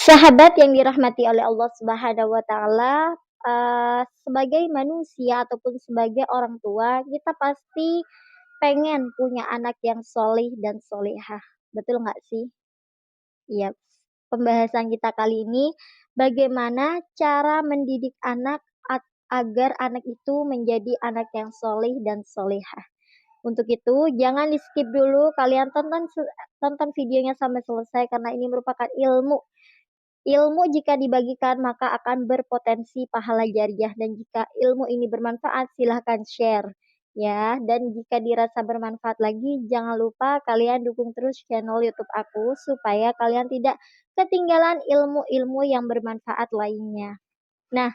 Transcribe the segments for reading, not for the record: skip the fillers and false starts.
Sahabat yang dirahmati oleh Allah Subhanahu wa taala, sebagai manusia ataupun sebagai orang tua, kita pasti pengen punya anak yang solih dan solehah. Betul nggak sih? Iya. Pembahasan kita kali ini, bagaimana cara mendidik anak agar anak itu menjadi anak yang solih dan solehah. Untuk itu, jangan di-skip dulu, kalian tonton videonya sampai selesai karena ini merupakan ilmu. Ilmu jika dibagikan maka akan berpotensi pahala jariah, dan jika ilmu ini bermanfaat silahkan share ya. Dan jika dirasa bermanfaat lagi, jangan lupa kalian dukung terus channel YouTube aku supaya kalian tidak ketinggalan ilmu-ilmu yang bermanfaat lainnya. Nah,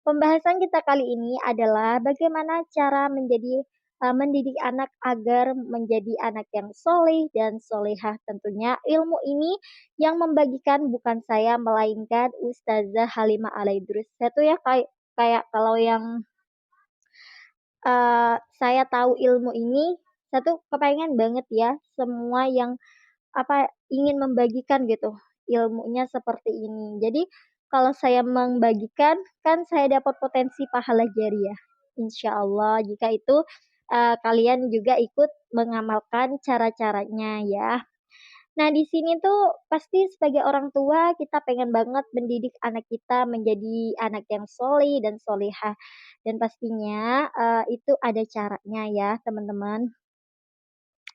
pembahasan kita kali ini adalah bagaimana cara mendidik anak agar menjadi anak yang soleh dan solehah. Tentunya ilmu ini yang membagikan bukan saya, melainkan Ustazah Halimah Alaidrus. Saya tuh ya kayak kalau yang saya tahu ilmu ini, saya tuh kepengen banget ya semua yang ingin membagikan gitu ilmunya seperti ini. Jadi kalau saya membagikan, kan saya dapat potensi pahala jariah. Insya Allah jika itu kalian juga ikut mengamalkan cara-caranya ya. Nah, di sini tuh pasti sebagai orang tua kita pengen banget mendidik anak kita menjadi anak yang soleh dan solehah. Dan pastinya itu ada caranya ya teman-teman.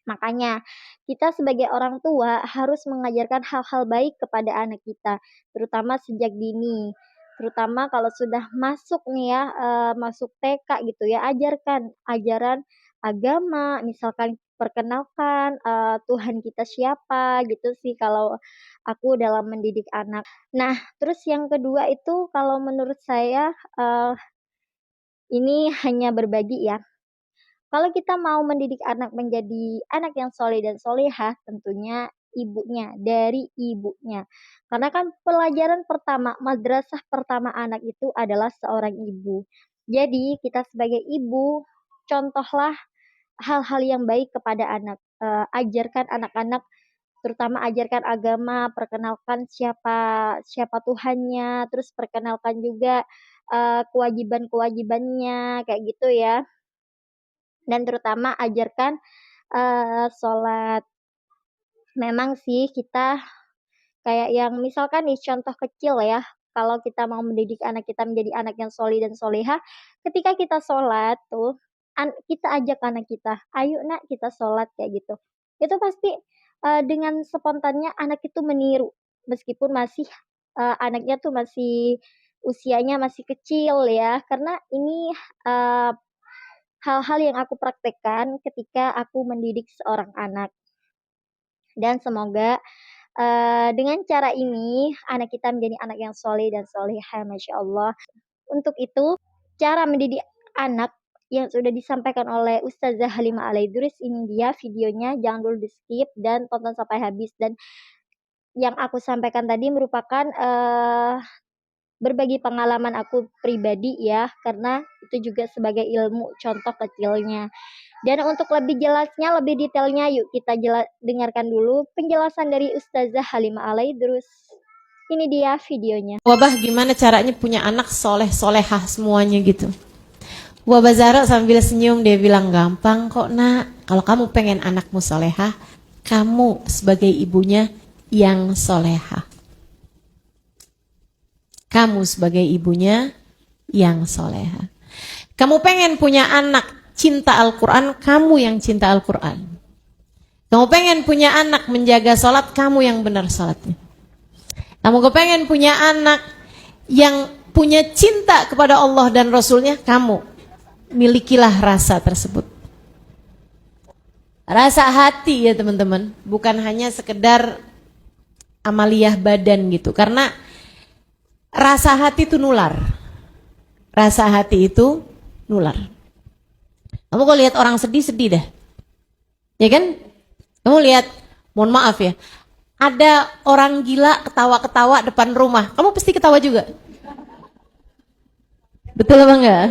Makanya, kita sebagai orang tua harus mengajarkan hal-hal baik kepada anak kita, terutama sejak dini. Terutama kalau sudah masuk nih ya, masuk TK gitu ya, ajarkan ajaran agama, misalkan perkenalkan Tuhan kita siapa gitu sih kalau aku dalam mendidik anak. Nah, terus yang kedua itu kalau menurut saya ini hanya berbagi ya. Kalau kita mau mendidik anak menjadi anak yang soleh dan solehah, tentunya ibunya, dari ibunya. Karena kan pelajaran pertama, madrasah pertama anak itu adalah seorang ibu. Jadi kita sebagai ibu, contohlah hal-hal yang baik kepada anak. Ajarkan anak-anak, terutama ajarkan agama, perkenalkan siapa siapa Tuhannya, terus perkenalkan juga kewajiban-kewajibannya, kayak gitu ya. Dan terutama ajarkan sholat. Memang sih kita kayak yang misalkan nih contoh kecil ya, kalau kita mau mendidik anak kita menjadi anak yang sholih dan sholehah, ketika kita sholat tuh, kita ajak anak kita, "Ayo Nak kita sholat," kayak gitu. Itu pasti dengan spontannya anak itu meniru, meskipun masih anaknya tuh masih usianya masih kecil ya, karena ini eee, hal-hal yang aku praktekkan ketika aku mendidik seorang anak. Dan semoga dengan cara ini anak kita menjadi anak yang soleh dan solehah, masya Allah. Untuk itu, cara mendidik anak yang sudah disampaikan oleh Ustazah Halimah Alaidrus, ini dia videonya, jangan dulu di skip dan tonton sampai habis. Dan yang aku sampaikan tadi merupakan berbagi pengalaman aku pribadi ya, karena itu juga sebagai ilmu contoh kecilnya. Dan untuk lebih jelasnya, lebih detailnya, yuk kita dengarkan dulu penjelasan dari Ustazah Halimah Alaidrus. Ini dia videonya. Wabah gimana caranya punya anak soleh solehah semuanya gitu. Wabah Zara sambil senyum dia bilang, gampang kok Nak. Kalau kamu pengen anakmu solehah, kamu sebagai ibunya yang solehah. Kamu sebagai ibunya yang solehah. Kamu pengen punya anak cinta Al-Quran, kamu yang cinta Al-Quran. Kamu pengen punya anak menjaga sholat, kamu yang benar sholatnya. Kamu kepengen punya anak yang punya cinta kepada Allah dan Rasulnya, kamu milikilah rasa tersebut. Rasa hati ya teman-teman, bukan hanya sekedar amaliyah badan gitu. Karena rasa hati itu nular. Rasa hati itu nular. Kamu kalau lihat orang sedih-sedih dah. Ya kan? Kamu lihat, mohon maaf ya, ada orang gila ketawa-ketawa depan rumah, kamu pasti ketawa juga. Betul apa enggak?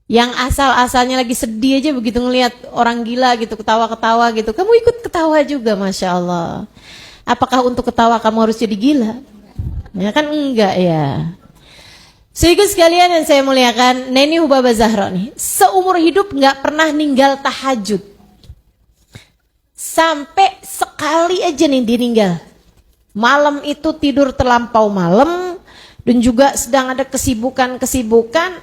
Yang asal-asalnya lagi sedih aja begitu ngelihat orang gila gitu, ketawa-ketawa gitu, kamu ikut ketawa juga, Masya Allah. Apakah untuk ketawa kamu harus jadi gila? Ya kan enggak ya. Sehingga sekalian yang saya muliakan, Neni Hubaba Zahra nih, seumur hidup nggak pernah ninggal tahajud. Sampai sekali aja nih ditinggal. Malam itu tidur terlampau malam, dan juga sedang ada kesibukan-kesibukan,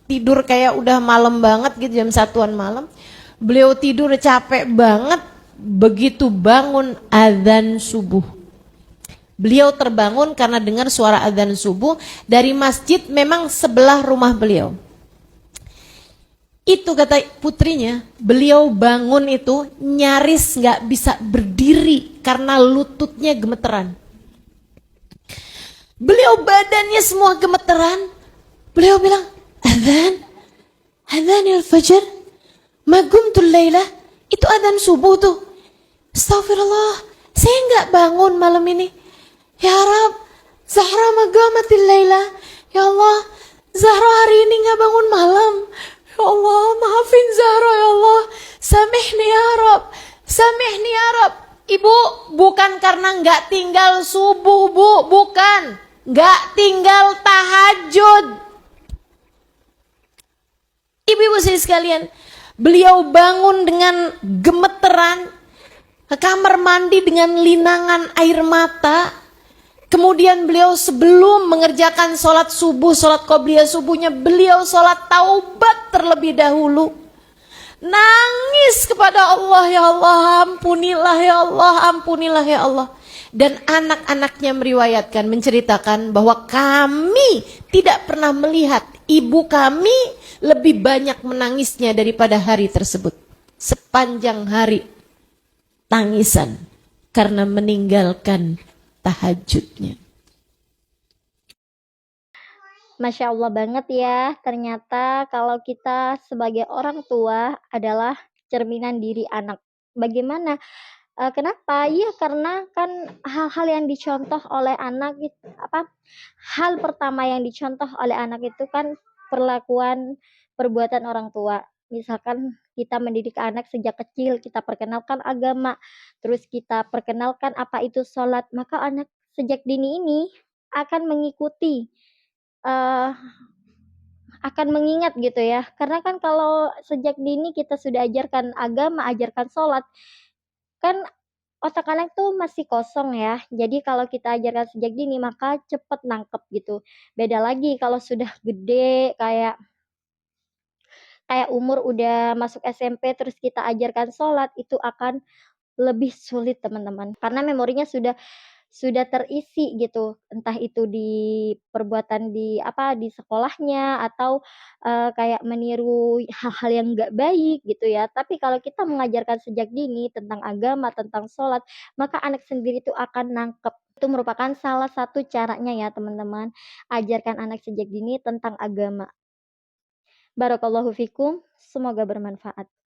tidur kayak udah malam banget gitu, jam 1-an malam. Beliau tidur capek banget, begitu bangun azan subuh. Beliau terbangun karena dengar suara azan subuh dari masjid memang sebelah rumah beliau. Itu kata putrinya, beliau bangun itu nyaris nggak bisa berdiri karena lututnya gemeteran. Beliau badannya semua gemeteran. Beliau bilang, azan, azan al-fajr, magumtul laylah, itu azan subuh tuh. Astagfirullah, saya nggak bangun malam ini. Ya Rab, Zahra magamatil laylah. Ya Allah, Zahra hari ini nggak bangun malam. Ya Allah, maafin Zahra ya Allah. Samihni ya Rab, samihni ya Rab. Ibu, bukan karena nggak tinggal subuh, Bu, bukan. Nggak tinggal tahajud. Ibu-ibu sekalian, beliau bangun dengan gemeteran, ke kamar mandi dengan linangan air mata. Kemudian beliau sebelum mengerjakan sholat subuh, sholat qobliyah subuhnya, beliau sholat taubat terlebih dahulu. Nangis kepada Allah, ya Allah ampunilah ya Allah, ampunilah ya Allah. Dan anak-anaknya meriwayatkan, menceritakan bahwa kami tidak pernah melihat ibu kami lebih banyak menangisnya daripada hari tersebut. Sepanjang hari tangisan karena meninggalkan tahajudnya. Masya Allah banget ya, ternyata kalau kita sebagai orang tua adalah cerminan diri anak. Bagaimana? Kenapa? Iya karena kan hal-hal yang dicontoh oleh anak hal pertama yang dicontoh oleh anak itu kan perlakuan, perbuatan orang tua. Misalkan kita mendidik anak sejak kecil, kita perkenalkan agama, terus kita perkenalkan apa itu sholat, maka anak sejak dini ini akan mengikuti, eee, akan mengingat gitu ya. Karena kan kalau sejak dini kita sudah ajarkan agama, ajarkan sholat, kan otak anak tuh masih kosong ya. Jadi kalau kita ajarkan sejak dini maka cepet nangkep gitu. Beda lagi kalau sudah gede kayak kayak umur udah masuk SMP terus kita ajarkan sholat, itu akan lebih sulit teman-teman. Karena memorinya sudah terisi gitu, entah itu di perbuatan di sekolahnya atau, kayak meniru hal-hal yang nggak baik gitu ya. Tapi kalau kita mengajarkan sejak dini tentang agama, tentang sholat, maka anak sendiri itu akan nangkep. Itu merupakan salah satu caranya ya teman-teman, ajarkan anak sejak dini tentang agama. Barakallahu fikum, semoga bermanfaat.